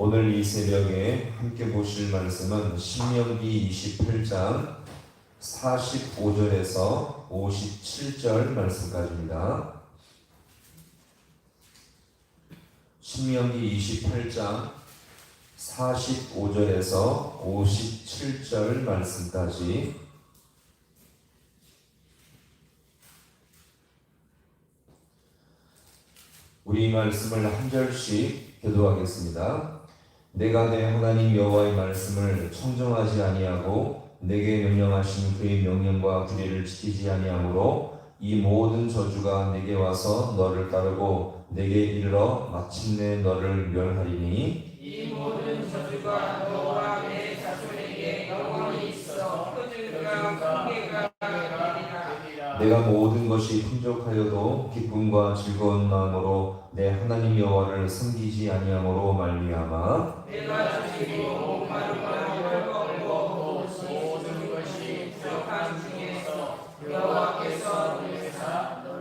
오늘 이 새벽에 함께 보실 말씀은 신명기 28장 45절에서 57절 말씀까지입니다. 신명기 28장 45절에서 57절 말씀까지 우리 말씀을 한 절씩 교도하겠습니다. 내가 내 하나님 여호와의 말씀을 청정하지 아니하고 내게 명령하신 그의 명령과 규례를 지키지 아니하므로 이 모든 저주가 내게 와서 너를 따르고 내게 이르러 마침내 너를 멸하리니 이 모든 저주가 너와 내 자손에게 영원히 있어 흑암과 공개가 되리라. 내가 모든 것이 풍족하여도 기쁨과 즐거운 마음으로 내 하나님 여호와를 섬기지 아니하므로 말미암아 내가 죽이고 마르고 헐벗고 모든 것이 부족한 중에서 여호와께서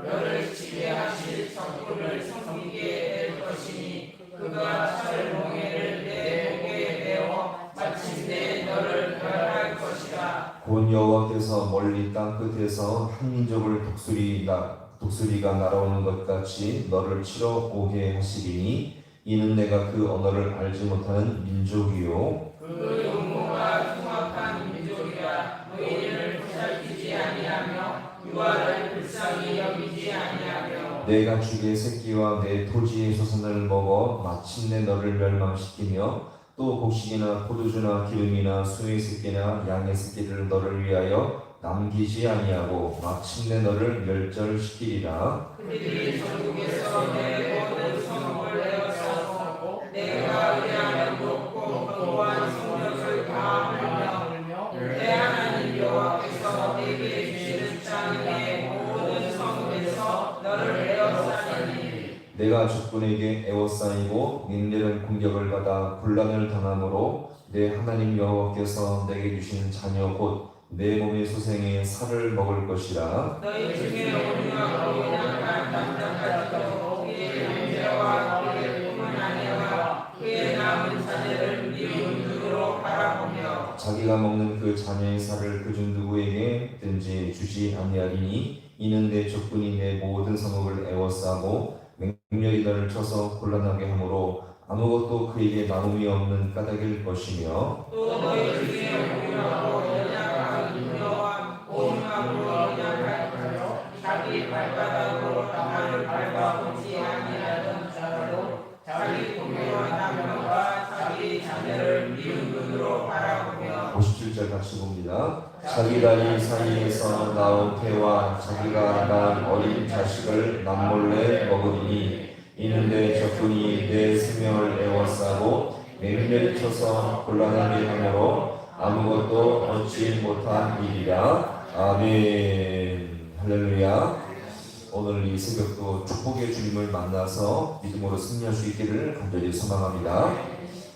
너를 지배하실 적군을 섬기게 될 것이니 그가 철봉회를 내 목에 메어 마침내 너를 멸할 것이다. 곧 여호와께서 멀리 땅 끝에서 한 민족을 독수리가 날아오는 것 같이 너를 치러 오게 하시리니 이는 내가 그 언어를 알지 못하는 민족이요 그 용모가 흉악한 민족이라. 너희를 보살피지 아니하며 유아를 불쌍히 여기지 아니하며 내가 죽의 새끼와 내 토지의 소산을 먹어 마침내 너를 멸망시키며 또 곡식이나 포도주나 기름이나 소의 새끼나 양의 새끼를 너를 위하여 남기지 아니하고 마침내 너를 멸절시키리라. 그들이 전국에서 내 모든 성읍을 에워싸고 내가 의뢰하는 높고 견고한 성벽을 강하며 내 하나님 여호와께서 내게 주시는 땅의 모든 성읍에서 너를 에워싸리니 내가 적군에게 에워싸이고 맹렬한 공격을 받아 곤란을 당함으로 내 하나님 여호와께서 내게 주신 자녀 곧 내 몸의 소생의 살을 먹을 것이라. 너희 중에 온유하고 연약한 남자까지도 그의 형제와 그의 품은 아내와 그의 남은 자녀를 미운 눈으로 바라보며 자기가 먹는 그 자녀의 살을 그중 누구에게든지 주지 아니하리니 이는 내 적군이 내 모든 성읍을 에워싸고 맹렬히 너를 쳐서 곤란하게 하므로 아무것도 그에게 나눔이 없는 까닭일 것이며 또 너희 중에 온유하고 연약한 부녀와 온유하고 연약하여 자기 발바닥으로 땅을 밟아보지 아니하던 자도 자기 부녀와 남편과 자기 자녀를 미운 눈으로 바라보며 57절 같이 봅니다. 자기 다리 사이에서 나온 태와 자기가 낳은 어린 자식을 남몰래 먹으리니 이는 내 적군이 내 생명을 에워싸고 맹렬히 쳐서 곤란하게 하므로 아무것도 얻지 못한 일이라. 아멘. 할렐루야. 오늘 이 새벽도 축복의 주님을 만나서 믿음으로 승리할 수 있기를 간절히 소망합니다.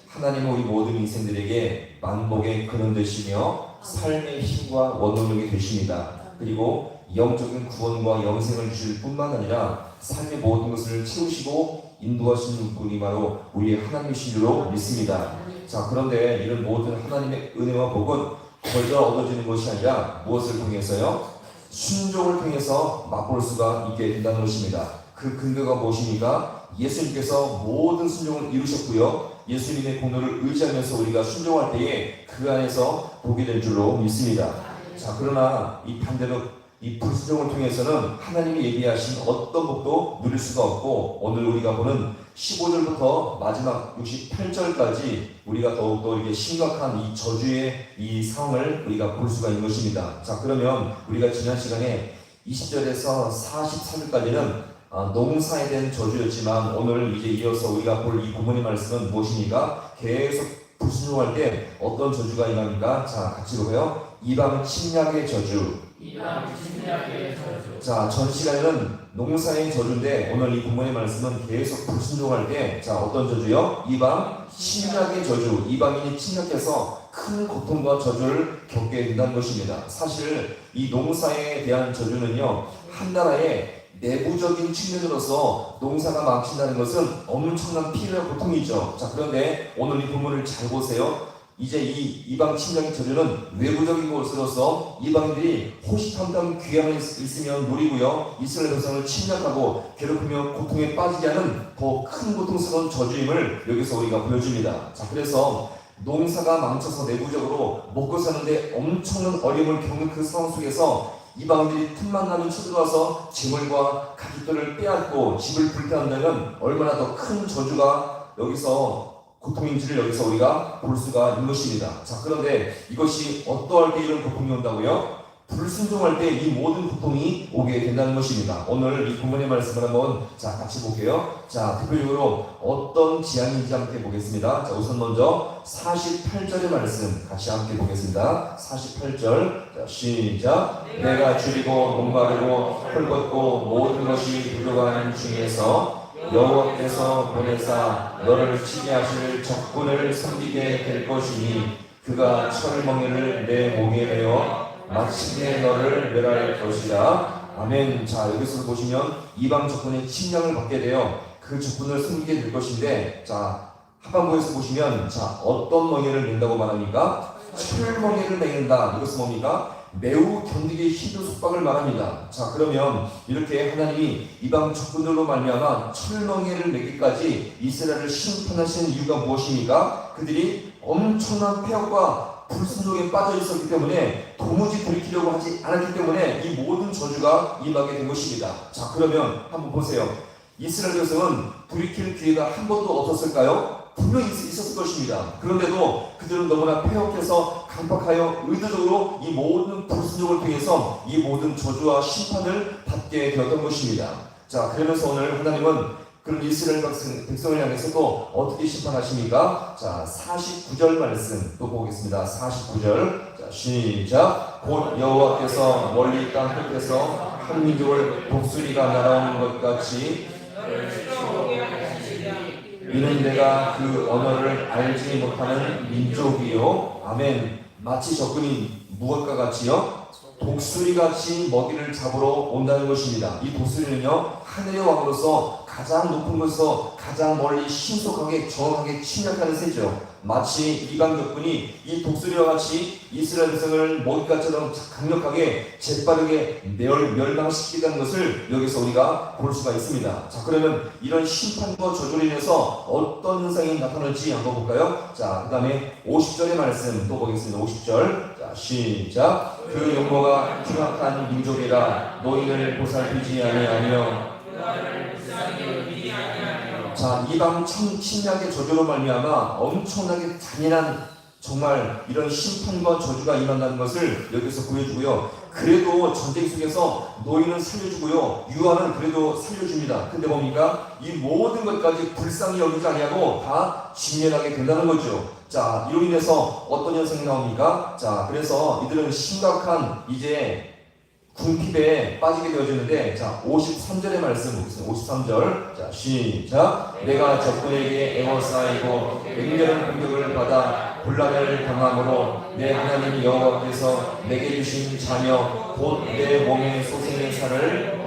하나님은 우리 모든 인생들에게 만복의 근원 되시며 삶의 힘과 원동력이 되십니다. 그리고 영적인 구원과 영생을 주실 뿐만 아니라 삶의 모든 것을 채우시고 인도하시는 분이 바로 우리의 하나님이신 줄로 믿습니다. 자, 그런데 이런 모든 하나님의 은혜와 복은 벌써 얻어지는 것이 아니라 무엇을 통해서요? 순종을 통해서 맛볼 수가 있게 된다는 것입니다. 그 근거가 무엇입니까? 예수님께서 모든 순종을 이루셨고요. 예수님의 공로를 의지하면서 우리가 순종할 때에 그 안에서 보게 될 줄로 믿습니다. 자, 그러나 이 반대로 이 불순종을 통해서는 하나님이 예비하신 어떤 복도 누릴 수가 없고 오늘 우리가 보는 15절부터 마지막 68절까지 우리가 더욱더 이렇게 심각한 이 저주의 이 상황을 우리가 볼 수가 있는 것입니다. 자, 그러면 우리가 지난 시간에 20절에서 44절까지는 농사에 대한 저주였지만 오늘 이제 이어서 우리가 볼 이 본문의 말씀은 무엇입니까? 계속 불순종할 때 어떤 저주가 임합니까? 자, 같이 보세요. 이방 침략의 저주. 자, 전 시간에는 농사의 저주인데 오늘 이 본문의 말씀은 계속 불순종할 때 자, 어떤 저주요? 이방 침략의 저주. 이방인이 침략해서 큰 고통과 저주를 겪게 된다는 것입니다. 사실 이 농사에 대한 저주는요, 한 나라의 내부적인 측면으로서 농사가 망친다는 것은 엄청난 피해와 고통이죠. 자, 그런데 오늘 이 본문을 잘 보세요. 이제 이 이방 침략의 저주는 외부적인 것으로서 이방인들이 호시탐탐 귀함에 있으면 노리고요, 이스라엘 백성을 침략하고 괴롭히며 고통에 빠지게 하는 더 큰 고통스러운 저주임을 여기서 우리가 보여줍니다. 자, 그래서 농사가 망쳐서 내부적으로 먹고 사는데 엄청난 어려움을 겪는 그 상황 속에서 이방인들이 틈만 나면 쳐들어와서 재물과 가족들을 빼앗고 집을 불태운다면 얼마나 더 큰 저주가 여기서 고통인지를 여기서 우리가 볼 수가 있는 것입니다. 자, 그런데 이것이 어떠할 때 이런 고통이 온다고요? 불순종할 때 이 모든 고통이 오게 된다는 것입니다. 오늘 이 본문의 말씀을 한번 같이 볼게요. 자, 대표적으로 어떤 지향인지 함께 보겠습니다. 자, 우선 먼저 48절의 말씀 같이 함께 보겠습니다. 48절, 자, 시작. 내가 줄이고 목마르고 헐벗고 모든 것이 부족한 중에서 여호와께서 보내사 너를 치게 하실 적군을 섬기게 될 것이니 그가 철멍에를 내 목에 매어 마침내 너를 멸할 것이다. 아멘. 자, 여기서 보시면 이방 적군의 침략을 받게 되어 그 적군을 섬기게 될 것인데, 자, 하반부에서 보시면 어떤 멍에를 맨다고 말합니까? 철멍에를 맹는다. 이것은 뭡니까? 매우 견디기 힘든 속박을 말합니다. 자, 그러면 이렇게 하나님이 이방 적군들로 말미암아 철멍에를 내기까지 이스라엘을 심판하시는 이유가 무엇입니까? 그들이 엄청난 폐역과 불순종에 빠져 있었기 때문에 도무지 돌이키려고 하지 않았기 때문에 이 모든 저주가 임하게 된 것입니다. 자, 그러면 한번 보세요. 이스라엘 백성은 돌이킬 기회가 한 번도 없었을까요? 분명히 있었을 것입니다. 그런데도 그들은 너무나 폐역해서 강박하여 의도적으로 이 모든 불순종을 통해서 이 모든 저주와 심판을 받게 되었던 것입니다. 자, 그러면서 오늘 하나님은 그럼 이스라엘 백성을 향해서 또 어떻게 심판하십니까? 자, 49절 말씀 또 보겠습니다. 49절, 자, 시작. 곧 여호와께서 멀리 땅 끝에서 한 민족을 독수리가 날아오는 것 같이 이는 내가 그 언어를 알지 못하는 민족이요. 아멘. 마치 적군이 무엇과 같이요? 독수리같이 먹이를 잡으러 온다는 것입니다. 이 독수리는요, 하늘의 왕으로서 가장 높은 곳에서 가장 멀리 신속하게 정확하게 침략하는 새죠. 마치 이방 적군이 이 독수리와 같이 이스라엘 백성을 먹잇감처럼 강력하게 재빠르게 멸망시키는 것을 여기서 우리가 볼 수가 있습니다. 자, 그러면 이런 심판과 저주로 인해서 어떤 현상이 나타날지 한번 볼까요? 자, 그 다음에 50절의 말씀 또 보겠습니다. 50절, 자, 시작. 그 용모가 흉악한 민족이라 노인을 보살피지 아니하며. 자, 이방 침략의 저주로 말미암아 엄청나게 잔인한 정말 이런 심판과 저주가 임한다는 것을 여기서 보여주고요. 그래도 전쟁 속에서 노인은 살려주고요, 유아는 그래도 살려줍니다. 근데 뭡니까? 이 모든 것까지 불쌍히 여기지 아니하고 다 진멸하게 된다는 거죠. 자, 이로 인해서 어떤 현상이 나옵니까? 자, 그래서 이들은 심각한 이제 궁핍에 빠지게 되어지는데, 자, 53절의 말씀 보겠습니다. 53절, 자, 시작. 내가 적군에게 에워싸이고 맹렬한 공격을 받아 곤란을 당함으로 내 하나님 여호와께서 내게 주신 자녀 곧 내 몸의 소생의 살을,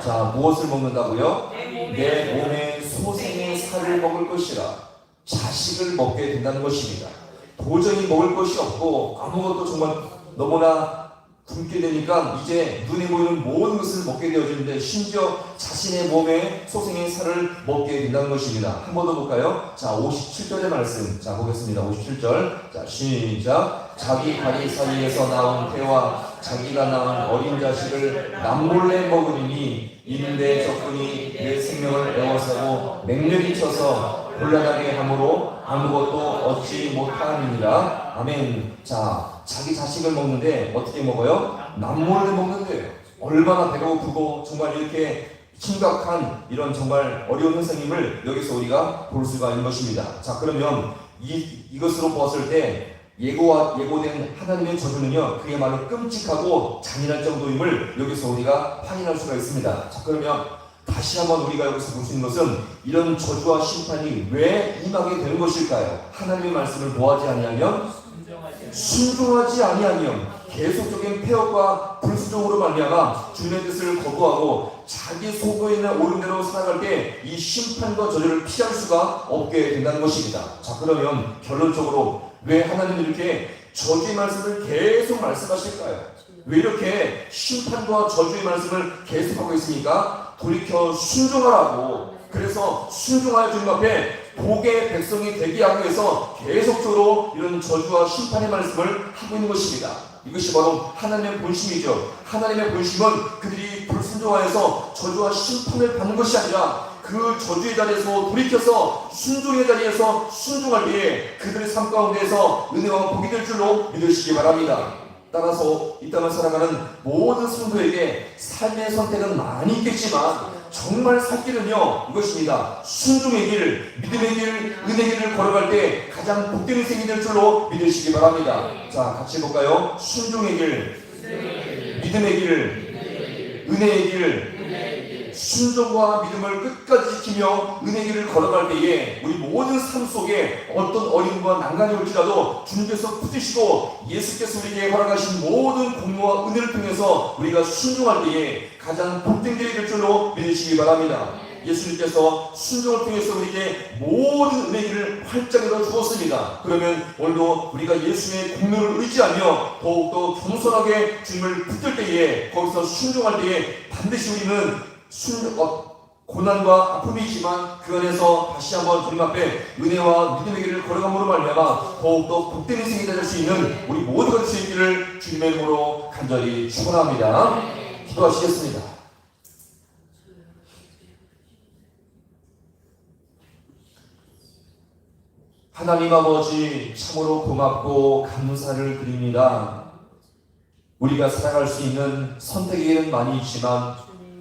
자, 무엇을 먹는다고요? 내 몸의 소생의 살을 먹을 것이라. 자식을 먹게 된다는 것입니다. 도저히 먹을 것이 없고 아무것도 정말 너무나 굶게 되니까 이제 눈에 보이는 모든 것을 먹게 되어지는데, 심지어 자신의 몸에 소생의 살을 먹게 된다는 것입니다. 한 번 더 볼까요? 자, 57절의 말씀, 자, 보겠습니다. 57절, 자, 시작. 자기 다리 사이에서 나온 태와 자기가 낳은 어린 자식을 남몰래 먹으리니 이는 내 적군이 내 생명을 에워싸고 맹렬히 쳐서 곤란하게 함으로 아무것도 얻지 못함이니라. 아멘. 자, 자기 자식을 먹는데 어떻게 먹어요? 남몰래 먹는데요. 얼마나 배가 고프고 정말 이렇게 심각한 이런 정말 어려운 현상임을 여기서 우리가 볼 수가 있는 것입니다. 자, 그러면 이것으로 보았을 때 예고된 하나님의 저주는요, 그야말로 끔찍하고 잔인할 정도임을 여기서 우리가 확인할 수가 있습니다. 자, 그러면 다시 한번 우리가 여기서 볼 수 있는 것은 이런 저주와 심판이 왜 임하게 되는 것일까요? 하나님의 말씀을 뭐하지 아니하면? 순종하지 아니하면. 계속적인 폐역과 불순종으로 말미암아 주님의 뜻을 거부하고 자기 속에 있는 옳은대로 살아갈 때 이 심판과 저주를 피할 수가 없게 된다는 것입니다. 자, 그러면 결론적으로 왜 하나님은 이렇게 저주의 말씀을 계속 말씀하실까요? 왜 이렇게 심판과 저주의 말씀을 계속하고 있습니까? 돌이켜 순종하라고. 그래서 순종하여 주님 앞에 복의 백성이 되게 하기 위해서 계속적으로 이런 저주와 심판의 말씀을 하고 있는 것입니다. 이것이 바로 하나님의 본심이죠. 하나님의 본심은 그들이 불순종하여서 저주와 심판을 받는 것이 아니라 그 저주의 자리에서 돌이켜서 순종의 자리에서 순종할 때에 그들의 삶 가운데에서 은혜와 복이 될 줄로 믿으시기 바랍니다. 따라서 이 땅을 살아가는 모든 성도에게 삶의 선택은 많이 있겠지만 정말 살 길은요 이것입니다. 순종의 길, 믿음의 길, 은혜의 길을 걸어갈 때 가장 복된 인생이 될 줄로 믿으시기 바랍니다. 자, 같이 해볼까요? 순종의 길, 믿음의 길, 은혜의 길, 순종과 믿음을 끝까지 지키며 은혜의 길을 걸어갈 때에 우리 모든 삶 속에 어떤 어려움과 난관이 올지라도 주님께서 붙드시고 예수께서 우리에게 허락하신 모든 공로와 은혜를 통해서 우리가 순종할 때에 가장 복된 길이 될 줄로 믿으시기 바랍니다. 예수님께서 순종을 통해서 우리에게 모든 은혜의 길을 활짝 열어 주었습니다. 그러면 오늘도 우리가 예수의 공로를 의지하며 더욱더 겸손하게 주님을 붙들 때에 거기서 순종할 때에 반드시 우리는 고난과 아픔이 있지만 그 안에서 다시 한번 주님 앞에 은혜와 믿음의 길을 걸어감으로 말미암아 더욱더 복된 인생이 될 수 있는 우리 모두가 될 수 있기를 주님의 이름으로 간절히 축원합니다. 기도하시겠습니다. 하나님 아버지, 참으로 고맙고 감사를 드립니다. 우리가 살아갈 수 있는 선택의 길은 많이 있지만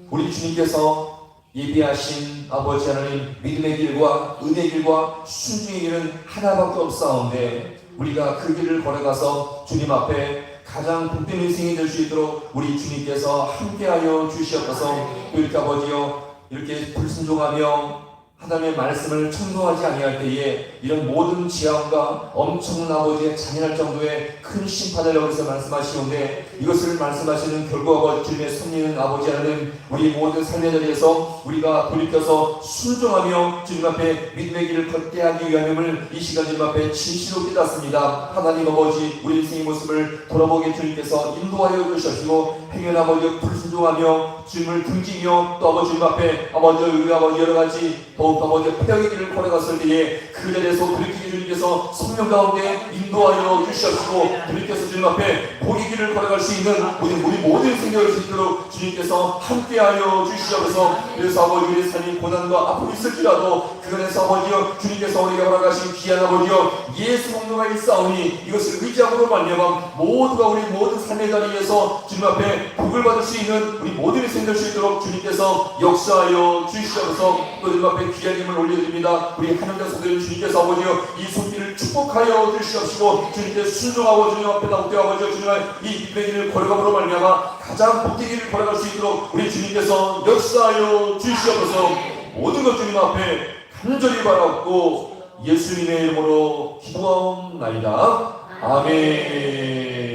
우리 주님께서 예비하신 아버지 하나님 믿음의 길과 은혜의 길과 순종의 길은 하나밖에 없사온데 우리가 그 길을 걸어가서 주님 앞에 가장 복된 인생이 될 수 있도록 우리 주님께서 함께하여 주시옵소서. 또 이렇게 아버지여 이렇게 불순종하며 하나님의 말씀을 청노하지 아니할 때에 이런 모든 지향과 엄청난 아버지의 잔인할 정도의 큰 심판을 여기서 말씀하시는데 이것을 말씀하시는 결과가 주님의 섭리는 아버지 하나님 우리 모든 삶의 자리에서 우리가 돌이켜서 순종하며 주님 앞에 믿음의 길을 걷게 하기 위함을 이 시간 주님 앞에 진실로 깨닫습니다. 하나님 아버지 우리 인생의 모습을 돌아보게 주님께서 인도하여 주시옵시고 행여 아버지 불순종하며 주님을 등지며 또 아버지 주님 앞에 아버지 우리 아버지 여러가지 더욱 아버지 폐역의 길을 걸어갔을 때에 그 자리에서 돌이키게 주님께서 성령 가운데 인도하여 주시옵시고 주님께서 주님 앞에 복의 길을 걸어갈 수 있는 우리 모든 생명을 수 있도록 주님께서 함께하여 주시옵소서. 그래서 아버지 우리의 삶이 고난과 아픔이 있을지라도 그 안에서 아버지여 주님께서 우리가 허락하신 귀한 아버지여 예수 공로가 있사오니 이것을 의지함으로 말미암아 모두가 우리 모든 삶의 자리에서 주님 앞에 복을 받을 수 있는 우리 모든 인생 될 수 있도록 주님께서 역사하여 주시옵소서. 또 주님 앞에 귀한 힘을 올려드립니다. 우리 하나님의 성도님 주님께서 아버지여 이 손길을 축복하여 주시옵시고 주님께 순종하고 주님 앞에 나오게 아버지여 주님의 이 믿음의 길을 걸어감으로 말미암아 가장 복된 길을 걸어갈 수 있도록 우리 주님께서 역사하여 주시옵소서. 모든 것 주님 앞에 간절히 바라옵고 예수님의 이름으로 기도하옵나이다. 아멘.